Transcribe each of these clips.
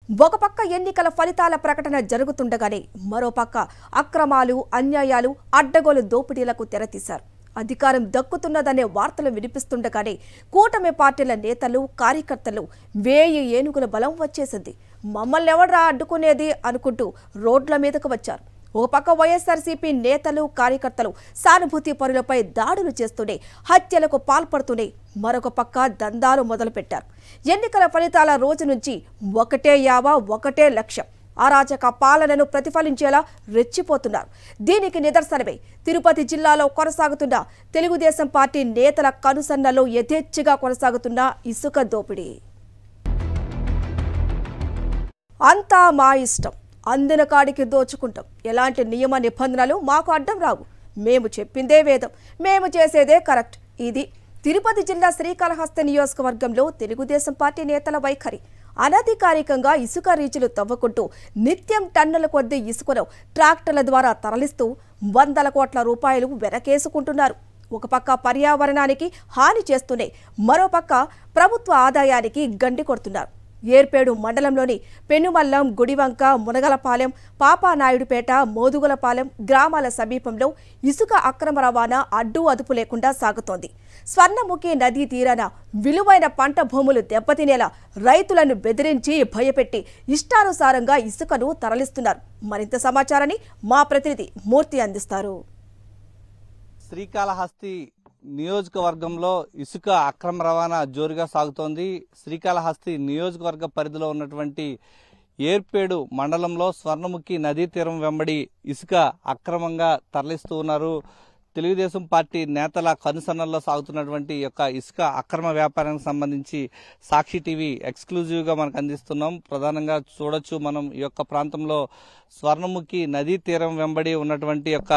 ఒక పక్క ఎన్నికల ఫలితాల ప్రకటన జరుగుతుండగానే మరోపక్క అక్రమాలు, అన్యాయాలు, అడ్డగోలు దోపిడీలకు తెరతీశారు. అధికారం దక్కుతున్నదనే వార్తలు వినిపిస్తుండగానే కూటమి పార్టీల నేతలు, కార్యకర్తలు 1000 ఏనుగుల బలం వచ్చేసింది. మమ్మల్ని ఎవడ్రా అడ్డుకునేది అనుకుంటూ రోడ్ల మీదకు వచ్చారు. ఒక పక్క వైఎస్ఆర్సీపీ నేతలు, కార్యకర్తలు సానుభూతి పరులపై దాడులు చేస్తూనే హత్యలకు పాల్పడుతూనే మరొక పక్క దందాలు మొదలుపెట్టారు. ఎన్నికల ఫలితాల రోజు నుంచి ఒకటే యావ, ఒకటే లక్ష్యం. అరాచక పాలనను ప్రతిఫలించేలా రెచ్చిపోతున్నారు. దీనికి నిదర్శనమే తిరుపతి జిల్లాలో కొనసాగుతున్న తెలుగుదేశం పార్టీ నేతల కనుసన్నలో యథేచ్ఛగా కొనసాగుతున్న ఇసుక దోపిడీ. అంతా మా ఇష్టం, అందిన కాడికి దోచుకుంటాం. ఎలాంటి నియమ నిబంధనలు మాకు అడ్డం రావు. మేము చెప్పిందే వేదం, మేము చేసేదే కరెక్ట్. ఇది తిరుపతి జిల్లా శ్రీకాళహస్తి నియోజకవర్గంలో తెలుగుదేశం పార్టీ నేతల వైఖరి. అనధికారికంగా ఇసుక రీచులు తవ్వుకుంటూ నిత్యం టన్నుల కొద్దీ ఇసుకను ట్రాక్టర్ల ద్వారా తరలిస్తూ వందల కోట్ల రూపాయలు వెనకేసుకుంటున్నారు. ఒక పక్క పర్యావరణానికి హాని చేస్తూనే మరోపక్క ప్రభుత్వ ఆదాయానికి గండి కొడుతున్నారు. ఏర్పేడు మండలంలోని పెనుమల్లం, గుడివంక, మునగలపాలెం, పాపానాయుడుపేట, మోదుగులపాలెం గ్రామాల సమీపంలో ఇసుక అక్రమ రవాణా అడ్డు అదుపు లేకుండా సాగుతోంది. స్వర్ణముఖి నదీ తీరాన విలువైన పంట భూములు దెబ్బతినేలా రైతులను బెదిరించి భయపెట్టి ఇష్టానుసారంగా ఇసుకను తరలిస్తున్నారు. మరింత సమాచారాన్ని మా ప్రతినిధి మూర్తి అందిస్తారు. శ్రీకాళహస్తి నియోజకవర్గంలో ఇసుక అక్రమ రవాణా జోరుగా సాగుతోంది. శ్రీకాళహస్తి నియోజకవర్గ పరిధిలో ఉన్నటువంటి ఏర్పేడు మండలంలో స్వర్ణముఖి నదీ తీరం వెంబడి ఇసుక అక్రమంగా తరలిస్తూ ఉన్నారు. తెలుగుదేశం పార్టీ నేతల కనుసన్నల్లో సాగుతున్నటువంటి యొక్క ఇసుక అక్రమ వ్యాపారానికి సంబంధించి సాక్షి టీవీ ఎక్స్క్లూజివ్గా మనకు అందిస్తున్నాం. ప్రధానంగా చూడొచ్చు మనం ఈ యొక్క ప్రాంతంలో స్వర్ణముఖి నదీ తీరం వెంబడి ఉన్నటువంటి యొక్క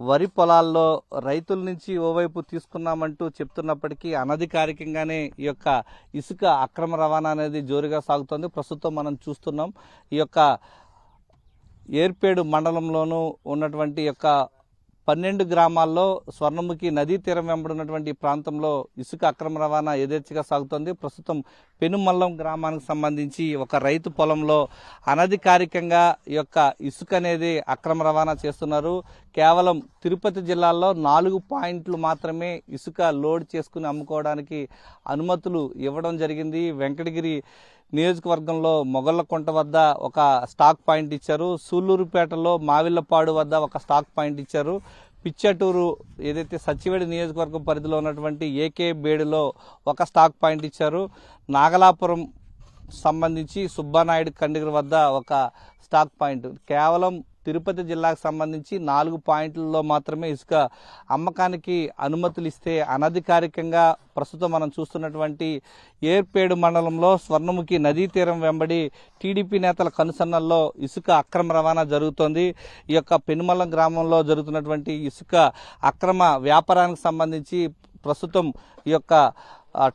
వరి పొలాల్లో రైతుల నుంచి ఓవైపు తీసుకున్నామంటూ చెప్తున్నప్పటికీ అనధికారికంగానే ఈ యొక్క ఇసుక అక్రమ రవాణా అనేది జోరుగా సాగుతోంది. ప్రస్తుతం మనం చూస్తున్నాం ఈ యొక్క ఏర్పేడు మండలంలోనూ ఉన్నటువంటి యొక్క 12 గ్రామాల్లో స్వర్ణముఖి నదీ తీరం వెంబడినటువంటి ప్రాంతంలో ఇసుక అక్రమ రవాణా యథేచ్ఛగా సాగుతోంది. ప్రస్తుతం పెనుమల్లం గ్రామానికి సంబంధించి ఒక రైతు పొలంలో అనధికారికంగా ఈ యొక్క ఇసుక అనేది అక్రమ రవాణా చేస్తున్నారు. కేవలం తిరుపతి జిల్లాలో 4 పాయింట్లు మాత్రమే ఇసుక లోడ్ చేసుకుని అమ్ముకోవడానికి అనుమతులు ఇవ్వడం జరిగింది. వెంకటగిరి నియోజకవర్గంలో మొగళ్లకుంట వద్ద ఒక స్టాక్ పాయింట్ ఇచ్చారు. సూళ్లూరుపేటలో మావిళ్లపాడు వద్ద ఒక స్టాక్ పాయింట్ ఇచ్చారు. పిచ్చటూరు ఏదైతే సచివేడి నియోజకవర్గం పరిధిలో ఉన్నటువంటి ఏకే బేడులో ఒక స్టాక్ పాయింట్ ఇచ్చారు. నాగలాపురం సంబంధించి సుబ్బానాయుడు కండిగర్ వద్ద ఒక స్టాక్ పాయింట్. కేవలం తిరుపతి జిల్లాకు సంబంధించి 4 పాయింట్లలో మాత్రమే ఇసుక అమ్మకానికి అనుమతులు ఇస్తే అనధికారికంగా ప్రస్తుతం మనం చూస్తున్నటువంటి ఏర్పేడు మండలంలో స్వర్ణముఖి నదీ తీరం వెంబడి టీడీపీ నేతల కనుసన్నల్లో ఇసుక అక్రమ రవాణా జరుగుతోంది. ఈ యొక్క పెనుమల్లం గ్రామంలో జరుగుతున్నటువంటి ఇసుక అక్రమ వ్యాపారానికి సంబంధించి ప్రస్తుతం ఈ యొక్క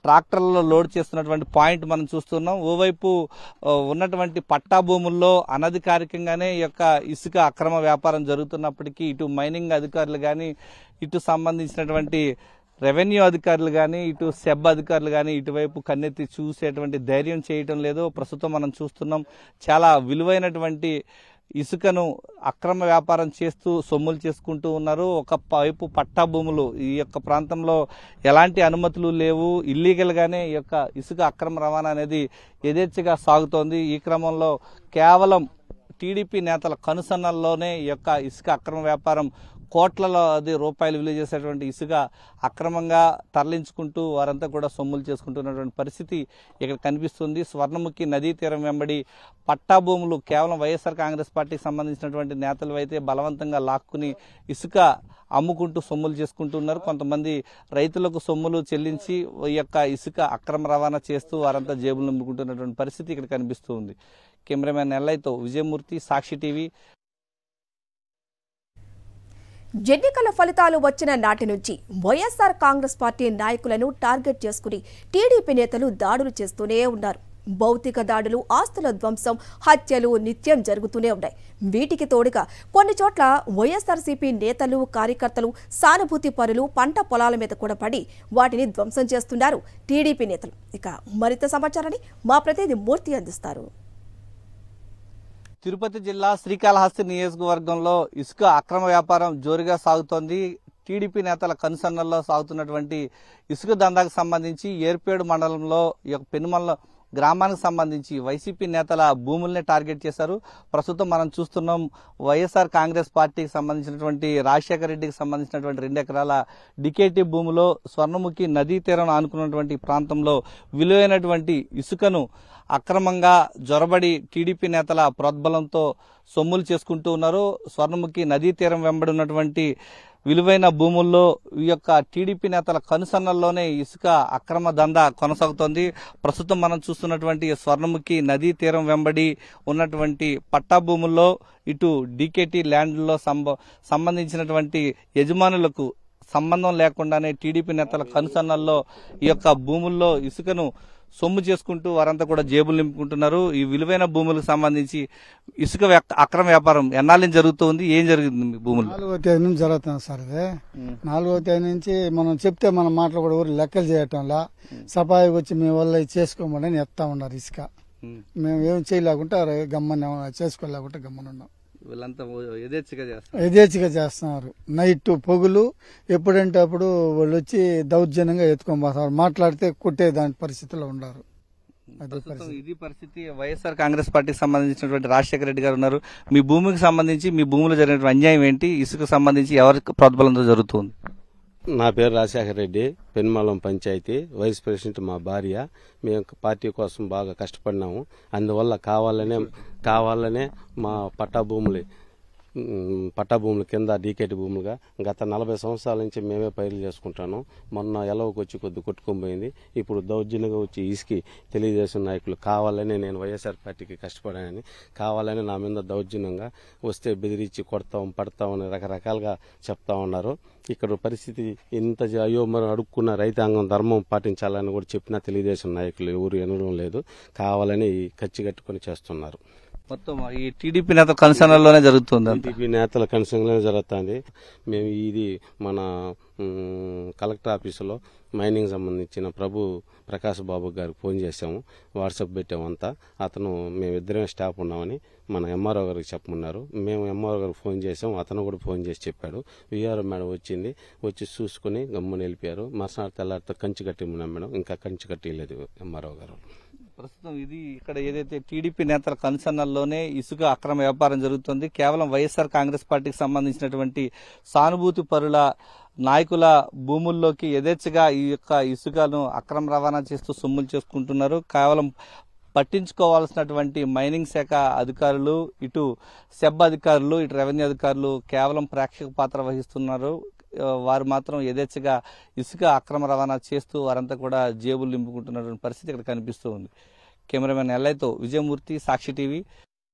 ట్రాక్టర్లలో లోడ్ చేస్తున్నటువంటి పాయింట్ మనం చూస్తున్నాం. ఓవైపు ఉన్నటువంటి పట్టా భూముల్లో అనధికారికంగానే ఈ యొక్క ఇసుక అక్రమ వ్యాపారం జరుగుతున్నప్పటికీ ఇటు మైనింగ్ అధికారులు కానీ, ఇటు సంబంధించినటువంటి రెవెన్యూ అధికారులు కానీ, ఇటు సెబ్ అధికారులు కానీ ఇటువైపు కన్నెత్తి చూసేటువంటి ధైర్యం చేయటం లేదు. ప్రస్తుతం మనం చూస్తున్నాం చాలా విలువైనటువంటి ఇసుకను అక్రమ వ్యాపారం చేస్తూ సొమ్ములు చేసుకుంటూ ఉన్నారు. ఒక వైపు పట్టా భూములు, ఈ యొక్క ప్రాంతంలో ఎలాంటి అనుమతులు లేవు. ఇల్లీగల్ గానే ఈ యొక్క ఇసుక అక్రమ రవాణా అనేది యథేచ్ఛగా సాగుతోంది. ఈ క్రమంలో కేవలం టీడీపీ నేతల కనుసన్నల్లోనే ఈ యొక్క ఇసుక అక్రమ వ్యాపారం కోట్లలో రూపాయలు విలువ చేసేటువంటి ఇసుక అక్రమంగా తరలించుకుంటూ వారంతా కూడా సొమ్ములు చేసుకుంటున్నటువంటి పరిస్థితి ఇక్కడ కనిపిస్తుంది. స్వర్ణముఖి నదీ తీరం వెంబడి పట్టా భూములు కేవలం వైఎస్ఆర్ కాంగ్రెస్ పార్టీకి సంబంధించినటువంటి నేతలు అయితే బలవంతంగా లాక్కుని ఇసుక అమ్ముకుంటూ సొమ్ములు చేసుకుంటున్నారు. కొంతమంది రైతులకు సొమ్ములు చెల్లించి ఈ యొక్క ఇసుక అక్రమ రవాణా చేస్తూ వారంతా జేబులు నింపుకుంటున్నటువంటి పరిస్థితి ఇక్కడ కనిపిస్తుంది. కెమెరామెన్ ఎల్లయ్యతో విజయమూర్తి, సాక్షి టీవీ. ఎన్నికల ఫలితాలు వచ్చిన నాటి నుంచి వైఎస్ఆర్ కాంగ్రెస్ పార్టీ నాయకులను టార్గెట్ చేసుకుని టీడీపీ నేతలు దాడులు చేస్తూనే ఉన్నారు. భౌతిక దాడులు, ఆస్తుల ధ్వంసం, హత్యలు నిత్యం జరుగుతూనే ఉన్నాయి. వీటికి తోడుగా కొన్ని చోట్ల వైఎస్ఆర్సీపీ నేతలు, కార్యకర్తలు, సానుభూతి పరులు పంట పొలాల మీద కూడా పడి వాటిని ధ్వంసం చేస్తున్నారు టీడీపీ నేతలు. ఇక మరింత సమాచారాన్ని మా ప్రతినిధి మూర్తి అందిస్తారు. తిరుపతి జిల్లా శ్రీకాళహస్తి నియోజకవర్గంలో ఇసుక అక్రమ వ్యాపారం జోరుగా సాగుతోంది. టీడీపీ నేతల కనుసన్నల్లో సాగుతున్నటువంటి ఇసుక దందాకు సంబంధించి ఏర్పేడు మండలంలో పెనుమల్లం గ్రామానికి సంబంధించి వైసీపీ నేతల భూముల్ని టార్గెట్ చేశారు. ప్రస్తుతం మనం చూస్తున్నాం వైఎస్ఆర్ కాంగ్రెస్ పార్టీకి సంబంధించినటువంటి రాజశేఖర రెడ్డికి సంబంధించినటువంటి 2 ఎకరాల డికేటీ భూమిలో స్వర్ణముఖి నదీ తీరం ఆనుకున్నటువంటి ప్రాంతంలో విలువైనటువంటి ఇసుకను అక్రమంగా జొరబడి టీడీపీ నేతల ప్రోద్బలంతో సొమ్ములు చేసుకుంటూ ఉన్నారు. స్వర్ణముఖి నదీ తీరం వెంబడి ఉన్నటువంటి విలువైన భూముల్లో ఈ యొక్క టీడీపీ నేతల కనుసన్నల్లోనే ఇసుక అక్రమ దందా కొనసాగుతోంది. ప్రస్తుతం మనం చూస్తున్నటువంటి స్వర్ణముఖి నదీ తీరం వెంబడి ఉన్నటువంటి పట్టా భూముల్లో ఇటు డీకేటీ ల్యాండ్లో సంబంధించినటువంటి యజమానులకు సంబంధం లేకుండానే టీడీపీ నేతల కనుసన్నల్లో ఈ యొక్క భూముల్లో ఇసుకను సొమ్ము చేసుకుంటూ వారంతా కూడా జేబులు నింపుకుంటున్నారు. ఈ విలువైన భూములకు సంబంధించి ఇసుక అక్రమ వ్యాపారం ఎన్నాళ్ళని జరుగుతుంది? ఏం జరిగింది మీ భూములు? 4వ తేదీ నుంచి జరుగుతుంది సార్. ఇది 4వ తేదీ నుంచి మనం చెప్తే మన మాటలు కూడా ఊరు లెక్కలు చేయటంలా సఫాయికి వచ్చి మీ వల్ల చేసుకోమని ఎత్తా ఉన్నారు ఇసుక. మేము ఏం చేయలేకుంటే గమ్మని చేసుకోలేకుంటే గమ్మని ఉన్నాం. వీళ్ళంతా యథేచ్ఛగా చేస్తున్నారు. నైట్ పొగులు ఎప్పుడంటే అప్పుడు వాళ్ళు వచ్చి దౌర్జన్యంగా ఎత్తుకొని పోతారు. మాట్లాడితే కొట్టే దాని పరిస్థితిలో ఉన్నారు. ఇది పరిస్థితి. వైఎస్ఆర్ కాంగ్రెస్ పార్టీకి సంబంధించినటువంటి రాజశేఖర రెడ్డి గారు ఉన్నారు. మీ భూమికి సంబంధించి మీ భూమిలో జరిగిన అన్యాయం ఏంటి? ఇసుకు సంబంధించి ఎవరి ప్రోద్బలంతో జరుగుతుంది? నా పేరు రాజశేఖర రెడ్డి, పెనుమల్లం పంచాయతీ వైస్ ప్రెసిడెంట్. మా భార్య. మేము పార్టీ కోసం బాగా కష్టపడినాము. అందువల్ల కావాలనే మా పట్టా భూములు కింద డీకేటీ భూములుగా గత 40 సంవత్సరాల నుంచి మేమే పైర్లు చేసుకుంటాను. మొన్న ఎలవకు వచ్చి కొద్ది కొట్టుకొని పోయింది. ఇప్పుడు దౌర్జన్యంగా వచ్చి ఇసుకి తెలుగుదేశం నాయకులు కావాలని నేను వైఎస్ఆర్ పార్టీకి కష్టపడానని కావాలని నా మీద దౌర్జన్యంగా వస్తే బెదిరించి కొడతాం పడతామని రకరకాలుగా చెప్తా ఉన్నారు. ఇక్కడ పరిస్థితి ఇంత అయ్యో మనం అడుక్కున్న రైతాంగం ధర్మం పాటించాలని కూడా చెప్పినా తెలుగుదేశం నాయకులు ఎవరు వినడం లేదు. కావాలని కచ్చి కట్టుకొని చేస్తున్నారు. మొత్తం ఈ టీడీపీ నేతల కన్సర్న్లోనే జరుగుతుంది. టీడీపీ నేతల కన్సర్న్లోనే జరుగుతుంది. మేము ఇది మన కలెక్టర్ ఆఫీసులో మైనింగ్ సంబంధించిన ప్రకాశ్ బాబు గారికి ఫోన్ చేసాము. వాట్సాప్ పెట్టామంతా. అతను మేమిద్దరమే స్టాఫ్ ఉన్నామని మన ఎంఆర్ఓ గారికి చెప్పమన్నారు. మేము ఎంఆర్ఓ గారికి ఫోన్ చేసాం. అతను కూడా ఫోన్ చేసి చెప్పాడు. విఆర్ఓ మేడం వచ్చి చూసుకుని గమ్మున వెళ్ళిపోయారు. మరుసటి తెల్లారితో కంచి కట్టిమన్నాం మేడం. ఇంకా కంచి కట్టలేదు ఎంఆర్ఓ గారు. ప్రస్తుతం ఇది ఇక్కడ ఏదైతే టీడీపీ నేతల కన్సర్న్లోనే ఇసుక అక్రమ వ్యాపారం జరుగుతుంది. కేవలం వైఎస్ఆర్ కాంగ్రెస్ పార్టీకి సంబంధించినటువంటి సానుభూతి పరుల నాయకుల భూముల్లోకి యథేచ్ఛగా ఈ యొక్క ఇసుకను అక్రమ రవాణా చేస్తూ సొమ్ములు చేసుకుంటున్నారు. కేవలం పట్టించుకోవాల్సినటువంటి మైనింగ్ శాఖ అధికారులు, ఇటు సెబ్ అధికారులు, ఇటు రెవెన్యూ అధికారులు కేవలం ప్రేక్షక పాత్ర వహిస్తున్నారు. వారు మాత్రం యథేచ్ఛగా ఇసుక అక్రమ రవాణా చేస్తూ వారంతా కూడా జేబులు నింపుకుంటున్నటువంటి పరిస్థితి ఇక్కడ కనిపిస్తూ ఉంది. కెమెరామెన్ ఎల్ఐతో విజయమూర్తి, సాక్షి టీవీ.